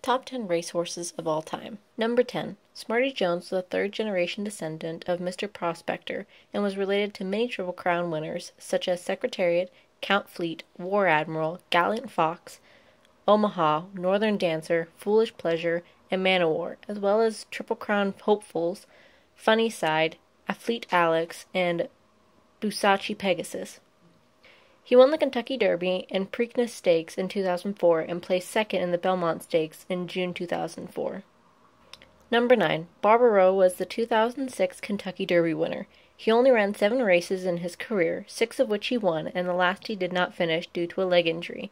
Top 10 racehorses of all time. Number 10. Smarty Jones was a third-generation descendant of Mr. Prospector and was related to many Triple Crown winners such as Secretariat, Count Fleet, War Admiral, Gallant Fox, Omaha, Northern Dancer, Foolish Pleasure, and Man o' War, as well as Triple Crown hopefuls Funny Side, Athlete Alex, and Busachi Pegasus. He won the Kentucky Derby and Preakness Stakes in 2004 and placed second in the Belmont Stakes in June 2004. Number 9. Barbaro was the 2006 Kentucky Derby winner. He only ran 7 races in his career, 6 of which he won, and the last he did not finish due to a leg injury.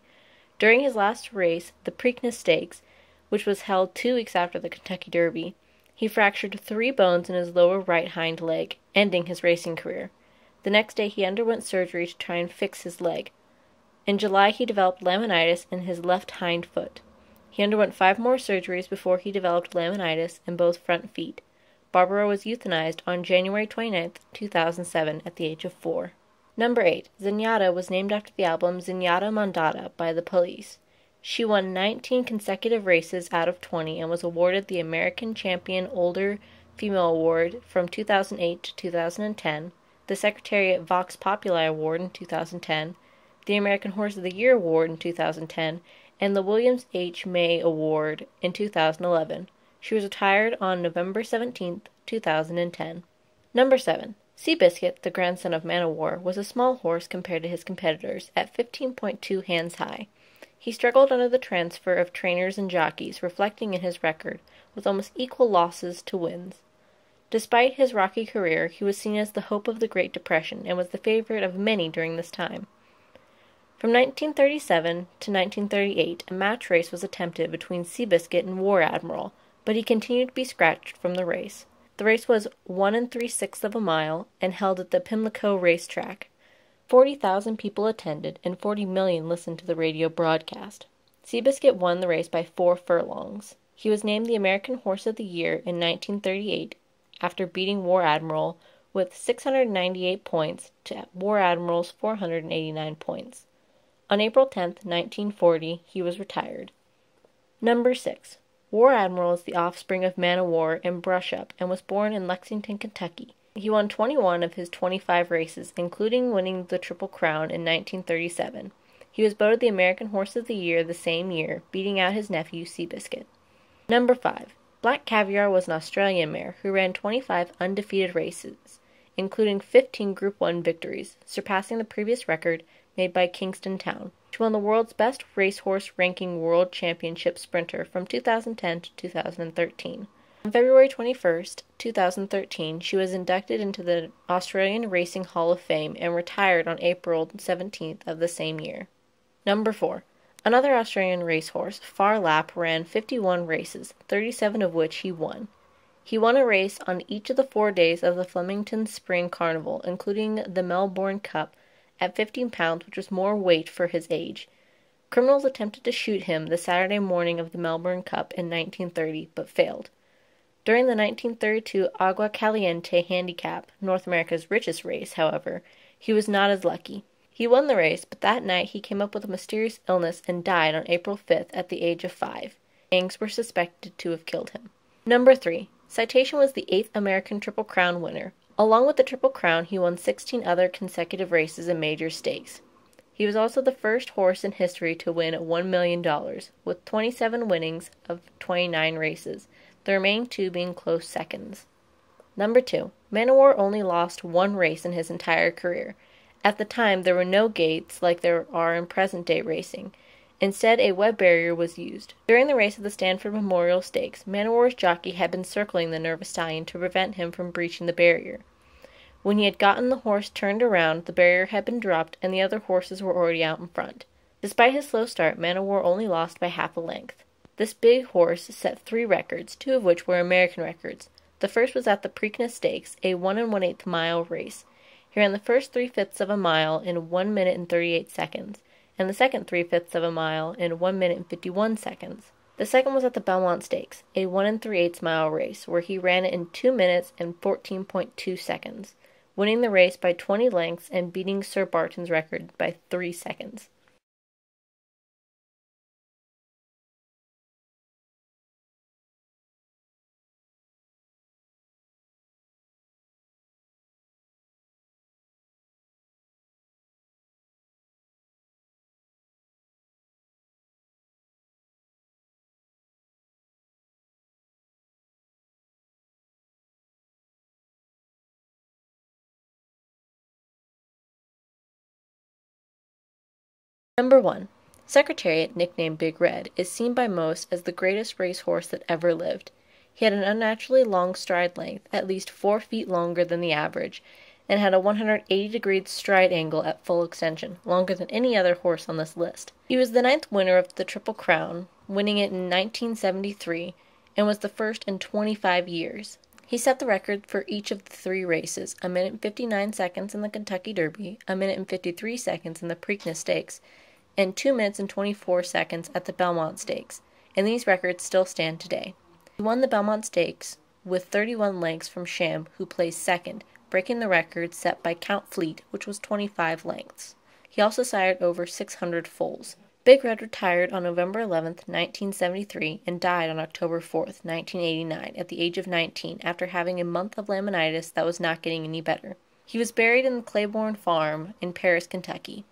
During his last race, the Preakness Stakes, which was held 2 weeks after the Kentucky Derby, he fractured 3 bones in his lower right hind leg, ending his racing career. The next day he underwent surgery to try and fix his leg. In July he developed laminitis in his left hind foot. He underwent 5 more surgeries before he developed laminitis in both front feet. Barbaro was euthanized on January 29, 2007 at the age of 4. Number 8. Zenyatta was named after the album Zenyatta Mandata by The Police. She won 19 consecutive races out of 20 and was awarded the American Champion Older Female Award from 2008 to 2010, the Secretariat Vox Populi Award in 2010, the American Horse of the Year Award in 2010, and the Williams H. May Award in 2011. She was retired on November 17, 2010. Number 7. Seabiscuit, the grandson of Man o' War, was a small horse compared to his competitors, at 15.2 hands high. He struggled under the transfer of trainers and jockeys, reflecting in his record, with almost equal losses to wins. Despite his rocky career, he was seen as the hope of the Great Depression and was the favorite of many during this time. From 1937 to 1938, a match race was attempted between Seabiscuit and War Admiral, but he continued to be scratched from the race. The race was 1 3/6 of a mile and held at the Pimlico racetrack. 40,000 people attended and 40 million listened to the radio broadcast. Seabiscuit won the race by 4 furlongs. He was named the American Horse of the Year in 1938 after beating War Admiral with 698 points to War Admiral's 489 points. On April 10, 1940, he was retired. Number 6. War Admiral is the offspring of Man o' War and Brush Up and was born in Lexington, Kentucky. He won 21 of his 25 races, including winning the Triple Crown in 1937. He was voted the American Horse of the Year the same year, beating out his nephew Seabiscuit. Number 5. Black Caviar was an Australian mare who ran 25 undefeated races, including 15 Group 1 victories, surpassing the previous record made by Kingston Town. She won the World's Best Racehorse Ranking World Championship Sprinter from 2010 to 2013. On February 21, 2013, she was inducted into the Australian Racing Hall of Fame and retired on April 17th of the same year. Number 4. Another Australian racehorse, Phar Lap, ran 51 races, 37 of which he won. He won a race on each of the 4 days of the Flemington Spring Carnival, including the Melbourne Cup, at 15 pounds, which was more weight for his age. Criminals attempted to shoot him the Saturday morning of the Melbourne Cup in 1930, but failed. During the 1932 Agua Caliente Handicap, North America's richest race, however, he was not as lucky. He won the race, but that night he came up with a mysterious illness and died on April 5th at the age of 5. Gangs were suspected to have killed him. Number 3. Citation was the 8th American Triple Crown winner. Along with the Triple Crown, he won 16 other consecutive races in major stakes. He was also the first horse in history to win $1 million, with 27 winnings of 29 races, the remaining 2 being close seconds. Number 2. Man o' War only lost 1 race in his entire career. At the time, there were no gates like there are in present-day racing. Instead, a web barrier was used. During the race of the Stanford Memorial Stakes, Man o' War's jockey had been circling the nervous stallion to prevent him from breaching the barrier. When he had gotten the horse turned around, the barrier had been dropped and the other horses were already out in front. Despite his slow start, Man o' War only lost by half a length. This big horse set 3 records, 2 of which were American records. The first was at the Preakness Stakes, a 1 1/8 mile race. He ran the first 3/5 of a mile in 1 minute and 38 seconds, and the second 3/5 of a mile in 1 minute and 51 seconds. The second was at the Belmont Stakes, a 1 3/8 mile race, where he ran it in 2 minutes and 14.2 seconds, winning the race by 20 lengths and beating Sir Barton's record by 3 seconds. Number 1. Secretariat, nicknamed Big Red, is seen by most as the greatest racehorse that ever lived. He had an unnaturally long stride length, at least 4 feet longer than the average, and had a 180-degree stride angle at full extension, longer than any other horse on this list. He was the 9th winner of the Triple Crown, winning it in 1973, and was the first in 25 years. He set the record for each of the 3 races, a minute and 59 seconds in the Kentucky Derby, a minute and 53 seconds in the Preakness Stakes, and 2 minutes and 24 seconds at the Belmont Stakes, and these records still stand today. He won the Belmont Stakes with 31 lengths from Sham, who placed second, breaking the record set by Count Fleet, which was 25 lengths. He also sired over 600 foals. Big Red retired on November 11, 1973, and died on October 4, 1989, at the age of 19, after having a month of laminitis that was not getting any better. He was buried in the Claiborne Farm in Paris, Kentucky.